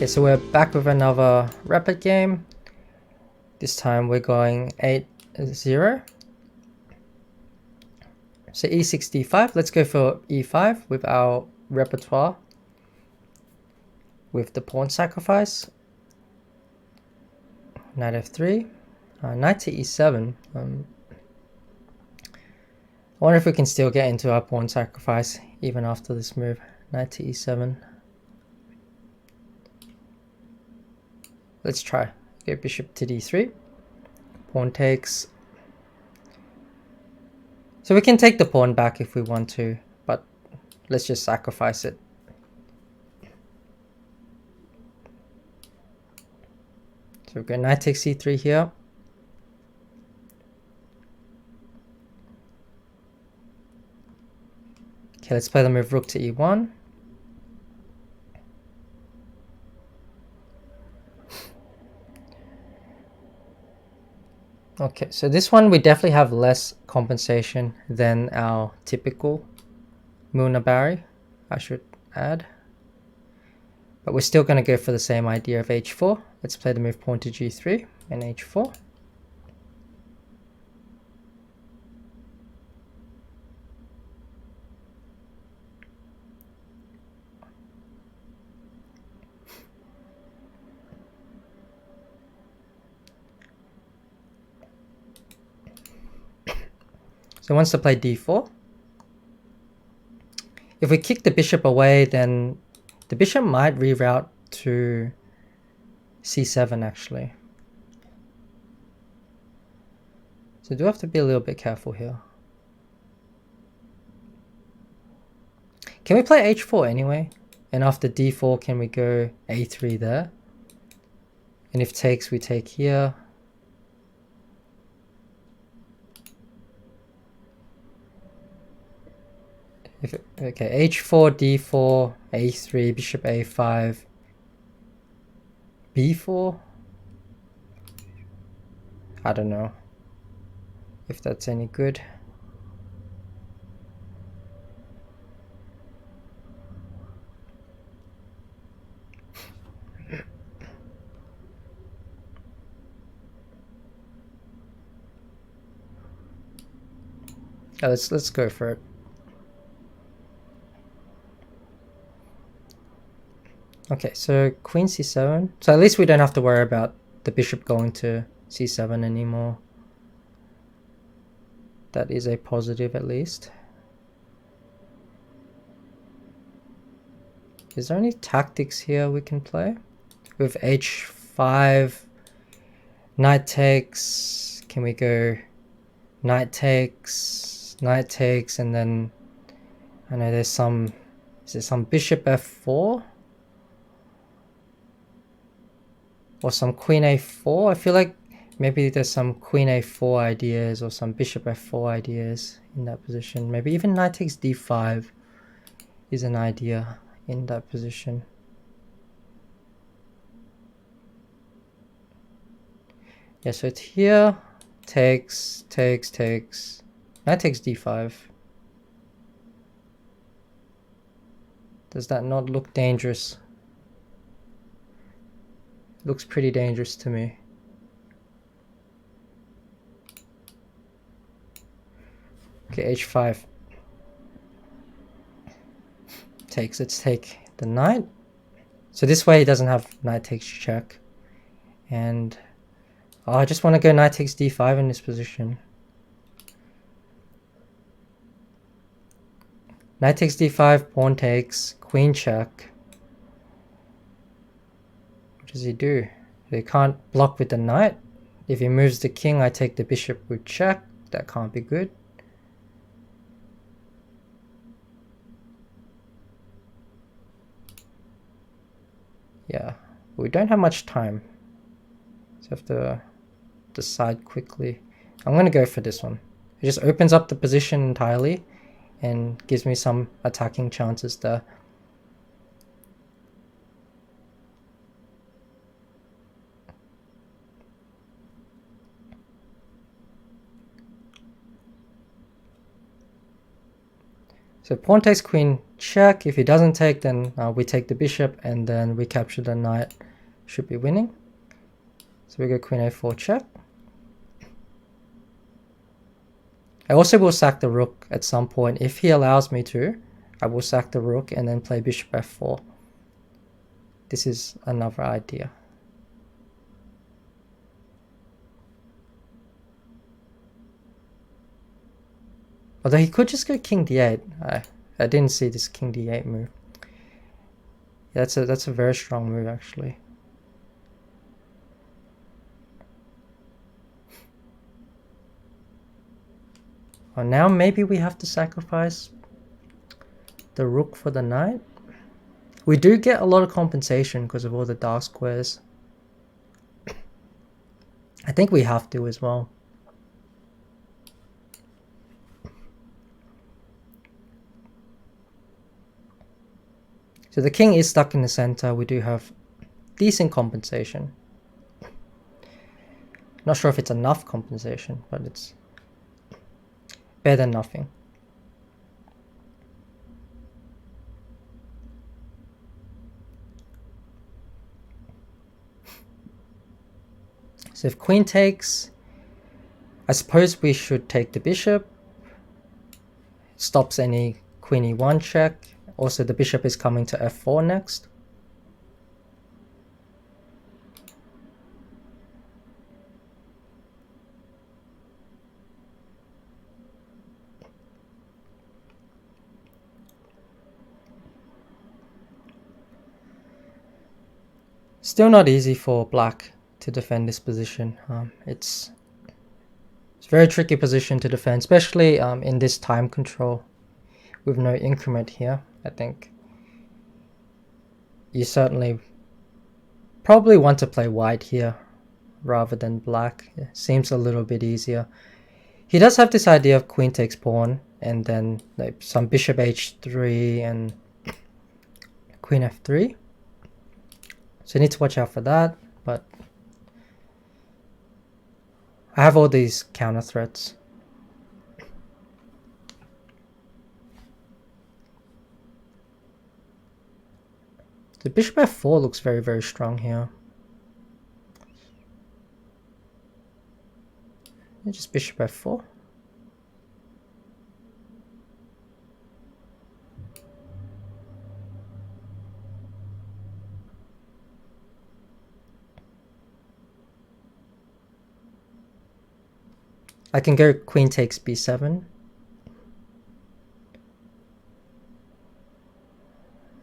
Okay, so we're back with another rapid game. This time we're going 8-0. So e6, d5. Let's go for e5 with our repertoire. With the pawn sacrifice. Knight f3. Knight to e7. I wonder if we can still get into our pawn sacrifice even after this move. Knight to e7. Let's try. Go bishop to d3. Pawn takes. So we can take the pawn back if we want to, but let's just sacrifice it. So we've got knight takes c3 here. Okay, let's play the move rook to e1. Okay, so this one we definitely have less compensation than our typical Milner Barry, I should add. But we're still going to go for the same idea of h4. Let's play the move pawn to g3 and h4. So wants to play d4. If we kick the bishop away, then the bishop might reroute to c7 actually. So do have to be a little bit careful here. Can we play h4 anyway? And after d4, can we go a3 there? And if takes, we take here. Okay, h4, d4, a3, bishop a5, b4. I don't know if that's any good. Yeah, let's go for it. Okay, so queen c7. So at least we don't have to worry about the bishop going to c7 anymore. That is a positive at least. Is there any tactics here we can play? With h5, knight takes. Can we go knight takes, and then I know there's some, is there some bishop f4? Or some queen a4? I feel like maybe there's some queen a4 ideas or some bishop f4 ideas in that position. Maybe even knight takes d5 is an idea in that position. Yeah, so it's here, takes, knight takes d5. Does that not look dangerous? Looks pretty dangerous to me. Okay, h5. Takes, let's take the knight. So this way he doesn't have knight takes check. And oh, I just want to go knight takes d5 in this position. Knight takes d5, pawn takes, queen check. What does he do? He can't block with the knight. If he moves the king, I take the bishop with check. That can't be good. Yeah, we don't have much time. So I have to decide quickly. I'm going to go for this one. It just opens up the position entirely and gives me some attacking chances there. So pawn takes queen check. If he doesn't take, then we take the bishop and then we capture the knight. Should be winning. So we go queen a4 check. I also will sack the rook at some point. If he allows me to, I will sack the rook and then play bishop f4. This is another idea. Although he could just go king d8. I didn't see this king d8 move. Yeah, that's a very strong move actually. Oh, now maybe we have to sacrifice the rook for the knight. We do get a lot of compensation because of all the dark squares. I think we have to as well. So the king is stuck in the center. We do have decent compensation. Not sure if it's enough compensation, but it's better than nothing. So if queen takes, I suppose we should take the bishop. Stops any queen e1 check. Also the bishop is coming to f4 next. Still not easy for black to defend this position. It's a very tricky position to defend, especially in this time control with no increment here. I think you certainly probably want to play white here rather than black. It seems a little bit easier. He does have this idea of queen takes pawn and then like some bishop h3 and queen f3. So you need to watch out for that, but I have all these counter threats. The bishop f4 looks very, very strong here. Just bishop f4. I can go queen takes b7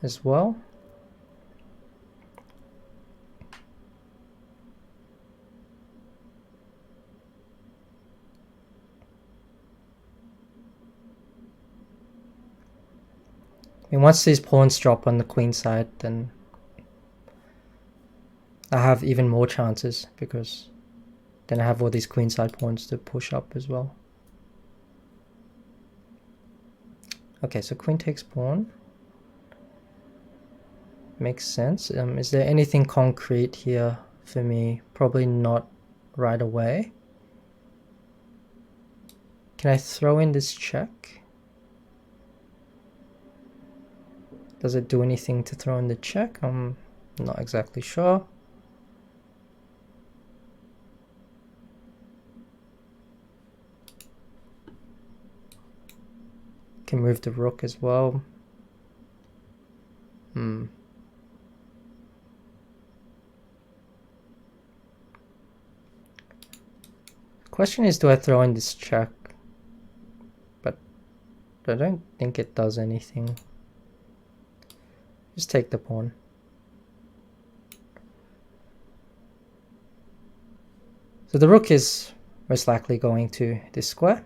as well. And once these pawns drop on the queen side, then I have even more chances because then I have all these queenside pawns to push up as well. Okay, so queen takes pawn. Makes sense. Is there anything concrete here for me? Probably not right away. Can I throw in this check? Does it do anything to throw in the check? I'm not exactly sure. Can move the rook as well. The question is, do I throw in this check? But I don't think it does anything. Just take the pawn. So the rook is most likely going to this square.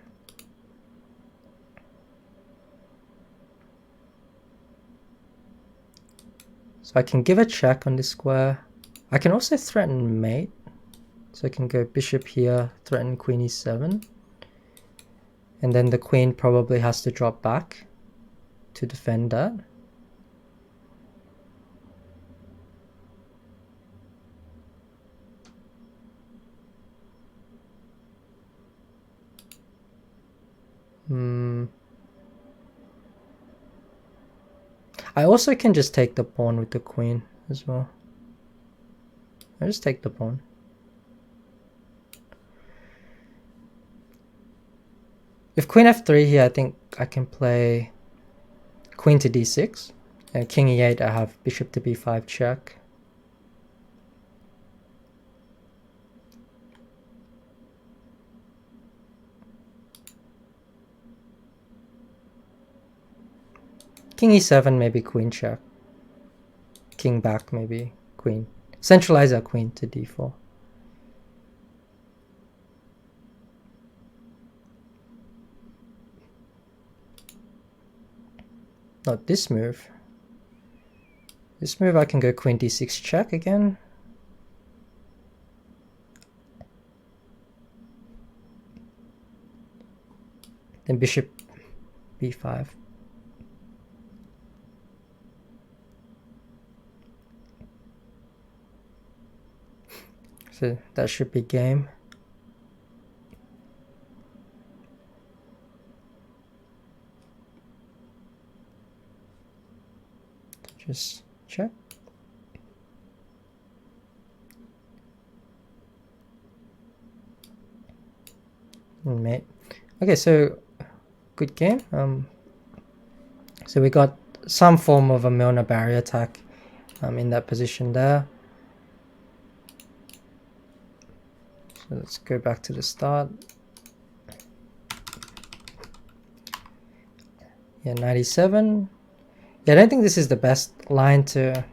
So I can give a check on this square. I can also threaten mate. So I can go bishop here, threaten queen e7. And then the queen probably has to drop back to defend that. I also can just take the pawn with the queen as well. I just take the pawn. If queen f3 here, I think I can play queen to d6. And king e8, I have bishop to b5 check. King e7, maybe queen check. King back, maybe queen. Centralize our queen to d4. Not this move. This move I can go queen d6 check again. Then bishop b5. So that should be game. Just check. Mate. Okay, so good game. So we got some form of a Milner Barry attack in that position there. So let's go back to the start. Yeah, 97. Yeah, I don't think this is the best line to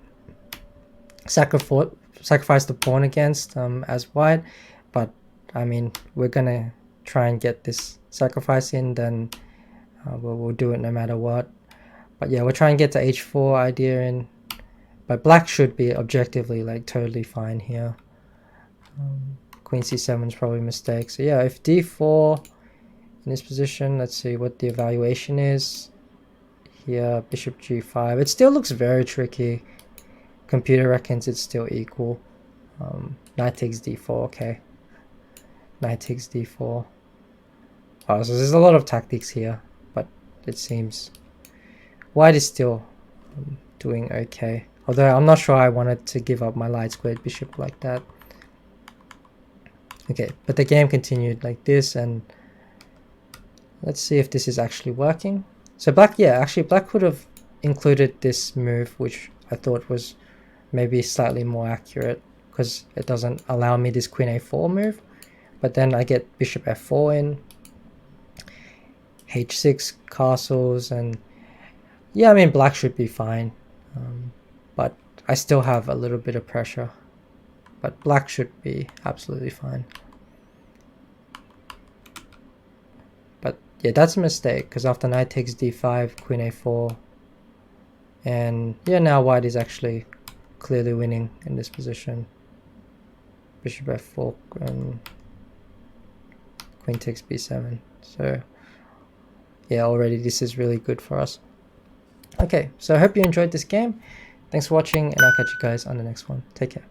sacrifice the pawn against as white, but I mean, we're gonna try and get this sacrifice in, then we'll do it no matter what. But yeah, we'll try and get to h4 idea in, but black should be objectively like totally fine here. Queen c7 is probably a mistake. So yeah, if d4 in this position, let's see what the evaluation is. Here, bishop g5. It still looks very tricky. Computer reckons it's still equal. Knight takes d4, okay. Knight takes d4. Oh, so there's a lot of tactics here, but it seems white is still doing okay. Although I'm not sure I wanted to give up my light squared bishop like that. Okay, but the game continued like this, and let's see if this is actually working. So black, yeah, actually black could have included this move, which I thought was maybe slightly more accurate, because it doesn't allow me this queen a4 move. But then I get bishop f4 in, h6 castles, and yeah, I mean black should be fine, but I still have a little bit of pressure. But black should be absolutely fine. But yeah, that's a mistake, because after knight takes d5, queen a4, and yeah, now white is actually clearly winning in this position. Bishop f4 and queen takes b7. So yeah, already this is really good for us. Okay, so I hope you enjoyed this game. Thanks for watching, and I'll catch you guys on the next one. Take care.